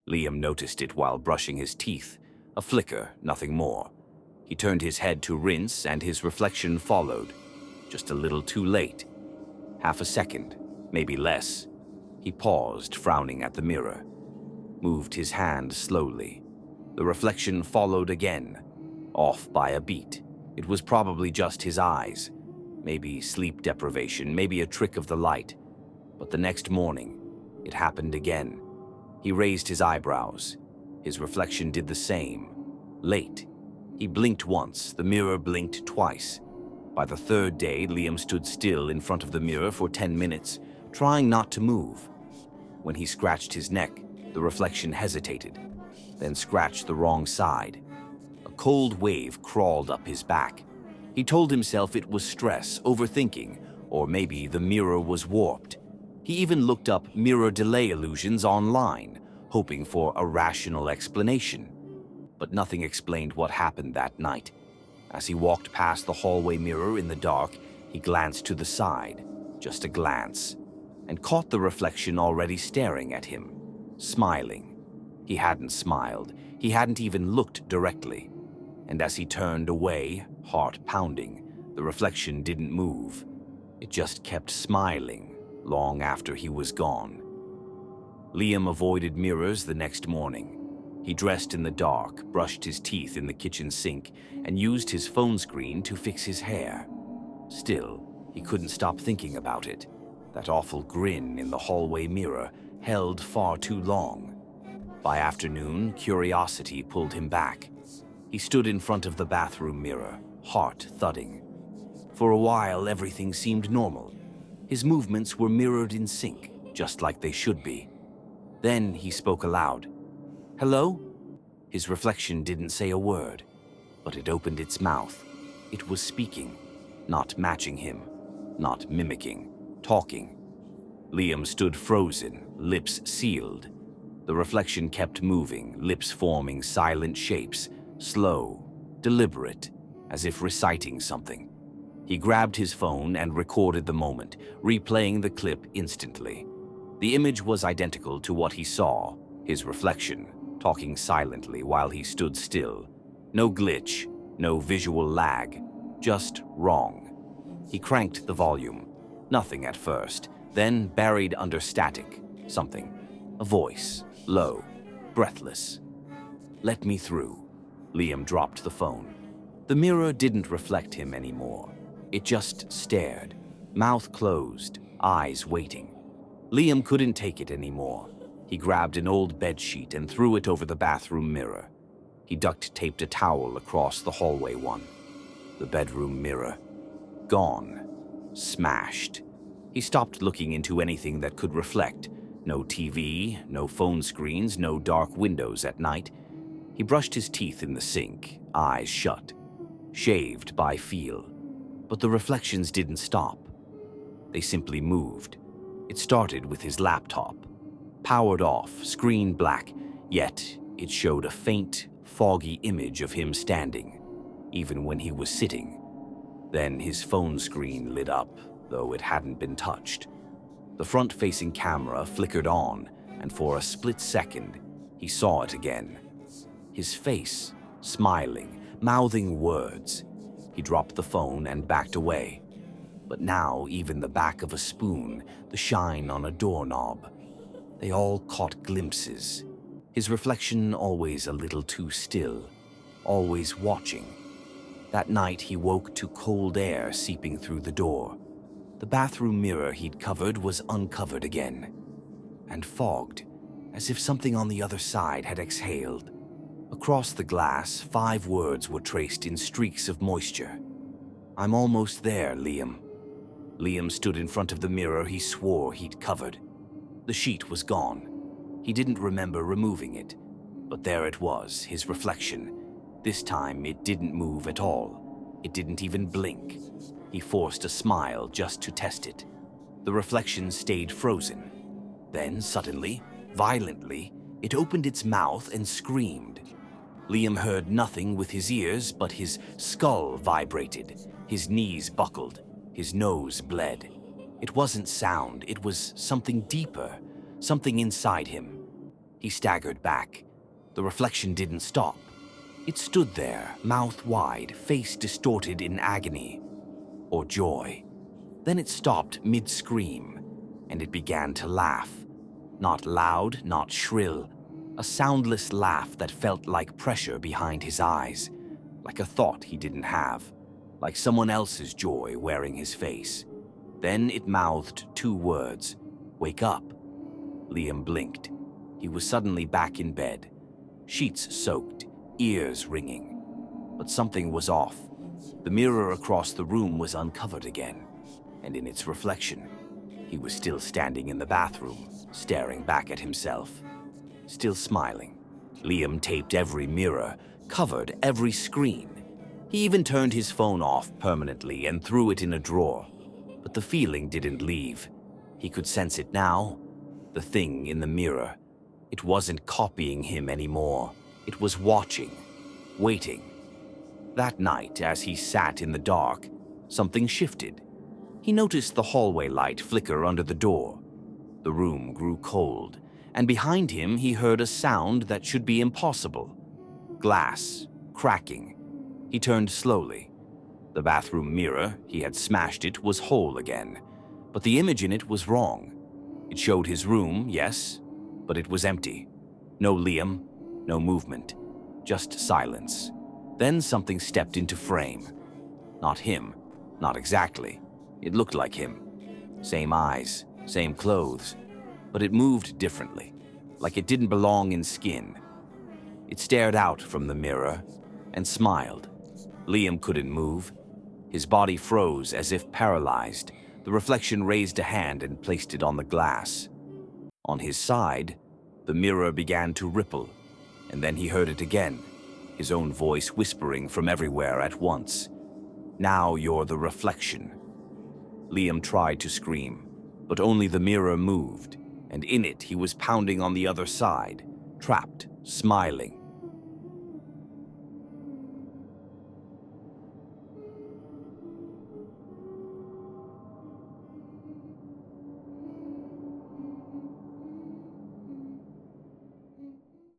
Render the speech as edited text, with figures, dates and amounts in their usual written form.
Liam noticed it while brushing his teeth. A flicker, nothing more. He turned his head to rinse, and his reflection followed. Just a little too late. Half a second, maybe less. He paused, frowning at the mirror. Moved his hand slowly. The reflection followed again, off by a beat. It was probably just his eyes. Maybe sleep deprivation, maybe a trick of the light. But the next morning, it happened again. He raised his eyebrows. His reflection did the same. Late. He blinked once, the mirror blinked twice. By the third day, Liam stood still in front of the mirror for 10 minutes, trying not to move. When he scratched his neck, the reflection hesitated, then scratched the wrong side. A cold wave crawled up his back. He told himself it was stress, overthinking, or maybe the mirror was warped. He even looked up mirror delay illusions online, hoping for a rational explanation. But nothing explained what happened that night. As he walked past the hallway mirror in the dark, he glanced to the side, just a glance, and caught the reflection already staring at him, smiling. He hadn't smiled. He hadn't even looked directly. And as he turned away, heart pounding, the reflection didn't move. It just kept smiling long after he was gone. Liam avoided mirrors the next morning. He dressed in the dark, brushed his teeth in the kitchen sink, and used his phone screen to fix his hair. Still, he couldn't stop thinking about it. That awful grin in the hallway mirror held far too long. By afternoon, curiosity pulled him back. He stood in front of the bathroom mirror, heart thudding. For a while, everything seemed normal. His movements were mirrored in sync, just like they should be. Then he spoke aloud. "Hello?" His reflection didn't say a word, but it opened its mouth. It was speaking, not matching him, not mimicking, talking. Liam stood frozen, lips sealed. The reflection kept moving, lips forming silent shapes, slow, deliberate, as if reciting something. He grabbed his phone and recorded the moment, replaying the clip instantly. The image was identical to what he saw, his reflection, talking silently while he stood still. No glitch, no visual lag, just wrong. He cranked the volume. Nothing at first, then buried under static, something. A voice, low, breathless. "Let me through." Liam dropped the phone. The mirror didn't reflect him anymore. It just stared, mouth closed, eyes waiting. Liam couldn't take it anymore. He grabbed an old bedsheet and threw it over the bathroom mirror. He duct-taped a towel across the hallway one. The bedroom mirror. Gone. Smashed. He stopped looking into anything that could reflect. No TV, no phone screens, no dark windows at night. He brushed his teeth in the sink, eyes shut. Shaved by feel. But the reflections didn't stop. They simply moved. It started with his laptop. Powered off, screen black, yet it showed a faint, foggy image of him standing, even when he was sitting. Then his phone screen lit up, though it hadn't been touched. The front-facing camera flickered on, and for a split second, he saw it again. His face, smiling, mouthing words. He dropped the phone and backed away. But now even the back of a spoon, the shine on a doorknob, they all caught glimpses. His reflection always a little too still, always watching. That night he woke to cold air seeping through the door. The bathroom mirror he'd covered was uncovered again, and fogged, as if something on the other side had exhaled. Across the glass, 5 words were traced in streaks of moisture. "I'm almost there, Liam." Liam stood in front of the mirror he swore he'd covered. The sheet was gone. He didn't remember removing it, but there it was, his reflection. This time it didn't move at all. It didn't even blink. He forced a smile just to test it. The reflection stayed frozen. Then suddenly, violently, it opened its mouth and screamed. Liam heard nothing with his ears, but his skull vibrated, his knees buckled, his nose bled. It wasn't sound, it was something deeper, something inside him. He staggered back. The reflection didn't stop. It stood there, mouth wide, face distorted in agony or joy. Then it stopped mid-scream, and it began to laugh. Not loud, not shrill. A soundless laugh that felt like pressure behind his eyes, like a thought he didn't have, like someone else's joy wearing his face. Then it mouthed 2 words, "Wake up." Liam blinked. He was suddenly back in bed, sheets soaked, ears ringing. But something was off. The mirror across the room was uncovered again, and in its reflection, he was still standing in the bathroom, staring back at himself, still smiling. Liam taped every mirror, covered every screen. He even turned his phone off permanently and threw it in a drawer. But the feeling didn't leave. He could sense it now. The thing in the mirror. It wasn't copying him anymore. It was watching, waiting. That night, as he sat in the dark, something shifted. He noticed the hallway light flicker under the door. The room grew cold, and behind him he heard a sound that should be impossible. Glass cracking. He turned slowly. The bathroom mirror, he had smashed it, was whole again, but the image in it was wrong. It showed his room, yes, but it was empty. No Liam, no movement, just silence. Then something stepped into frame. Not him, not exactly. It looked like him. Same eyes, same clothes, but it moved differently, like it didn't belong in skin. It stared out from the mirror and smiled. Liam couldn't move. His body froze as if paralyzed. The reflection raised a hand and placed it on the glass. On his side, the mirror began to ripple, and then he heard it again, his own voice whispering from everywhere at once. "Now you're the reflection." Liam tried to scream, but only the mirror moved, and in it he was pounding on the other side, trapped, smiling,